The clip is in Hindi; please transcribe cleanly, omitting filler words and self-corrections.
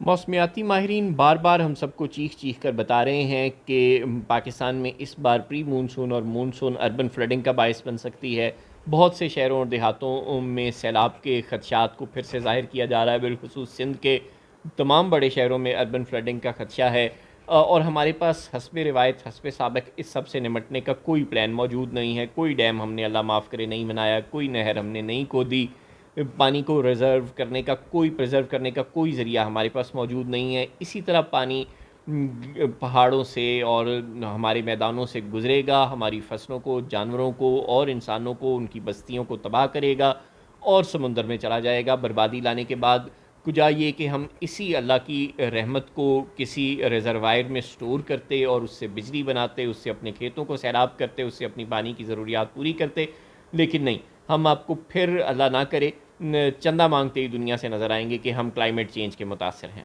मौसमियाती माहिरीन बार बार हम सबको चीख चीख कर बता रहे हैं कि पाकिस्तान में इस बार प्री मानसून और मानसून अर्बन फ्लडिंग का बायस बन सकती है। बहुत से शहरों और देहातों में सैलाब के खदशात को फिर से ज़ाहिर किया जा रहा है। बिलखुसूस सिंध के तमाम बड़े शहरों में अर्बन फ्लडिंग का खदशा है। और हमारे पास हस्ब रिवायत हस्ब साबिक इस सब से निमटने का कोई प्लान मौजूद नहीं है। कोई डैम हमने अल्लाह माफ़ करे नहीं बनाया, कोई नहर हमने नहीं खोदी, पानी को रिज़र्व करने का कोई प्रिज़र्व करने का कोई ज़रिया हमारे पास मौजूद नहीं है। इसी तरह पानी पहाड़ों से और हमारे मैदानों से गुज़रेगा, हमारी फसलों को, जानवरों को और इंसानों को, उनकी बस्तियों को तबाह करेगा और समुंदर में चला जाएगा। बर्बादी लाने के बाद कुजा ये कि हम इसी अल्लाह की रहमत को किसी रिज़र्वायर में स्टोर करते और उससे बिजली बनाते, उससे अपने खेतों को सैराब करते, उससे अपनी पानी की ज़रूरियात पूरी करते। लेकिन नहीं, हम आपको फिर अल्लाह ना करे चंदा मांगते ही दुनिया से नज़र आएंगे कि हम क्लाइमेट चेंज के मुतासर हैं।